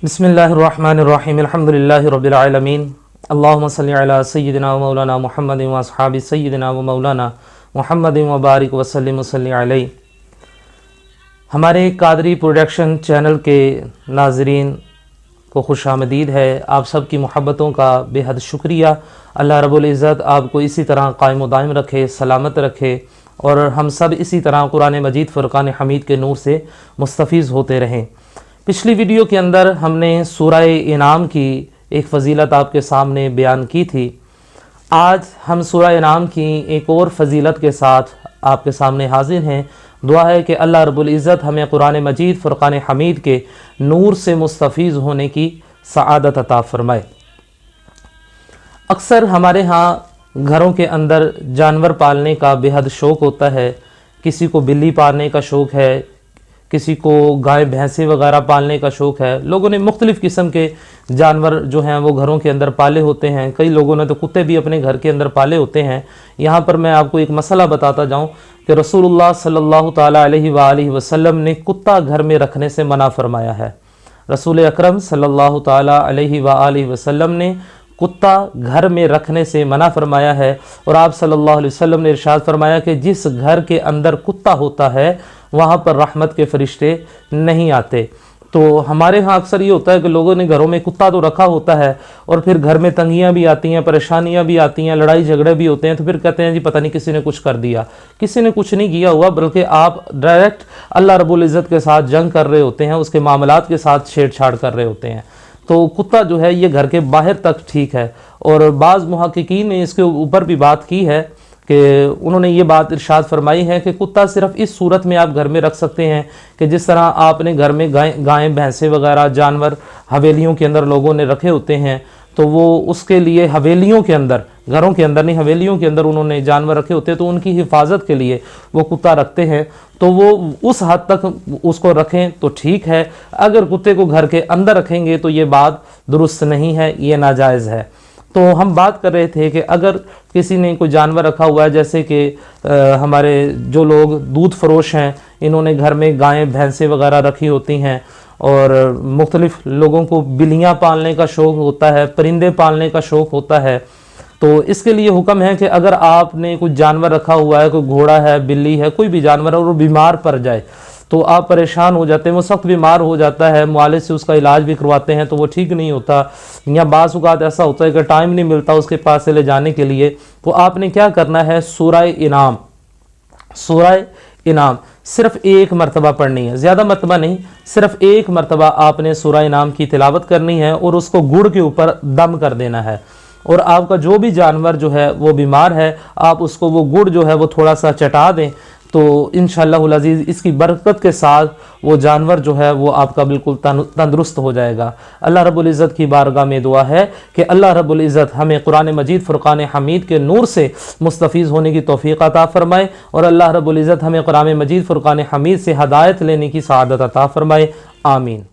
बिस्मिल्लाहिर्रहमानिर्रहीम अल्हम्दुलिल्लाहि रब्बिल आलमीन अल्लाहुम्मा सल्लि अला सय्यिदिना व मौलाना मुहम्मद व अस्हाबि सय्यिदिना व मौलाना मुहम्मद व बारिक व सल्लिम व सल्लि अलैहि। हमारे कादरी प्रोडक्शन चैनल के नाज़रीन को खुशामदीद है। आप सब की मोहब्बतों का बेहद शुक्रिया। अल्लाह रब्बुल इज़्ज़त आपको इसी तरह कायम व दायम रखे, सलामत रखे और हम सब इसी तरह कुरान मजीद फ़ुरक़ान हमीद के नूर से मुस्तफ़ीज़ होते रहें। पिछली वीडियो के अंदर हमने सूरह इनाम की एक फ़जीलत आपके सामने बयान की थी। आज हम सूरह इनाम की एक और फ़जीलत के साथ आपके सामने हाजिर हैं। दुआ है कि अल्लाह रब्बुल इज़्ज़त हमें कुरान मजीद फ़ुरक़ान हमीद के नूर से मुस्तफ़ीज़ होने की सआदत अता फ़रमाए। अक्सर हमारे यहाँ घरों के अंदर जानवर पालने का बेहद शौक़ होता है। किसी को बिल्ली पालने का शौक़ है, किसी को गाय भैंसे वगैरह पालने का शौक़ है। लोगों ने मुख्तलिफ़ किस्म के जानवर जो हैं वो घरों के अंदर पाले होते हैं। कई लोगों ने तो कुत्ते भी अपने घर के अंदर पाले होते हैं। यहाँ पर मैं आपको एक मसला बताता जाऊँ कि रसूलुल्लाह सल्लल्लाहु ताला अलैहि वसल्लम ने कुत्ता घर में रखने से मना फरमाया है। रसूल अकरम सल्लल्लाहु ताला अलैहि वसल्लम ने कुत्ता घर में रखने से मना फरमाया है और आप सल्लल्लाहु अलैहि वसल्लम ने इरशाद फरमाया कि जिस घर के अंदर कुत्ता होता है वहाँ पर रहमत के फरिश्ते नहीं आते। तो हमारे यहाँ अक्सर ये होता है कि लोगों ने घरों में कुत्ता तो रखा होता है और फिर घर में तंगियाँ भी आती हैं, परेशानियाँ भी आती हैं, लड़ाई झगड़े भी होते हैं, तो फिर कहते हैं जी पता नहीं किसी ने कुछ कर दिया। किसी ने कुछ नहीं किया हुआ, बल्कि आप डायरेक्ट अल्लाह रब्बुल इज़्ज़त के साथ जंग कर रहे होते हैं, उसके मामलात के साथ छेड़छाड़ कर रहे होते हैं। तो कुत्ता जो है ये घर के बाहर तक ठीक है। और बाज़ मुहक्किकीन ने इसके ऊपर भी बात की है कि उन्होंने ये बात इरशाद फरमाई है कि कुत्ता सिर्फ इस सूरत में आप घर में रख सकते हैं कि जिस तरह आपने घर में गायें भैंसे वगैरह जानवर हवेलियों के अंदर लोगों ने रखे होते हैं, तो वो उसके लिए हवेलियों के अंदर, घरों के अंदर नहीं, हवेलियों के अंदर उन्होंने जानवर रखे होते हैं, तो उनकी हिफाजत के लिए वो कुत्ता रखते हैं। तो वो उस हद तक उसको रखें तो ठीक है। अगर कुत्ते को घर के अंदर रखेंगे तो ये बात दुरुस्त नहीं है, ये नाजायज़ है। तो हम बात कर रहे थे कि अगर किसी ने कोई जानवर रखा हुआ है, जैसे कि हमारे जो लोग दूध फरोश हैं, इन्होंने घर में गायें भैंसें वगैरह रखी होती हैं, और मुख्तलिफ़ लोगों को बिल्लियाँ पालने का शौक़ होता है, परिंदे पालने का शौक़ होता है। तो इसके लिए हुक्म है कि अगर आपने कुछ जानवर रखा हुआ है, कोई घोड़ा है, बिल्ली है, कोई भी जानवर है और वो बीमार पड़ जाए तो आप परेशान हो जाते हैं। वो सख्त बीमार हो जाता है, मुआलिज से उसका इलाज भी करवाते हैं तो वो ठीक नहीं होता, या बाज़ औक़ात ऐसा होता है कि टाइम नहीं मिलता उसके पास से ले जाने के लिए। तो आपने क्या करना है, सूरह इनाम सिर्फ एक मरतबा पढ़नी है, ज़्यादा मरतबा नहीं, सिर्फ एक मरतबा आपने सूरह इनाम की तिलावत करनी है और उसको गुड़ के ऊपर दम कर देना है। और आपका जो भी जानवर जो है वो बीमार है, आप उसको वो गुड़ जो है वो थोड़ा सा चटा दें, तो इंशाअल्लाहुल अज़ीज़ इसकी बरकत के साथ वो जानवर जो है वो आपका बिल्कुल तंदुरुस्त हो जाएगा। अल्लाह रब्बुल इज़्ज़त की बारगाह में दुआ है कि अल्लाह रब्बुल इज़्ज़त हमें कुरान मजीद फ़ुरक़ान हमीद के नूर से मुस्तफ़ीज़ होने की तौफ़ीक़ अता फ़रमाए और अल्लाह रब्बुल इज़्ज़त हमें कुरान मजीद फ़ुरक़ान हमीद से हदायत लेने की सआदत अता फ़रमाए। आमीन।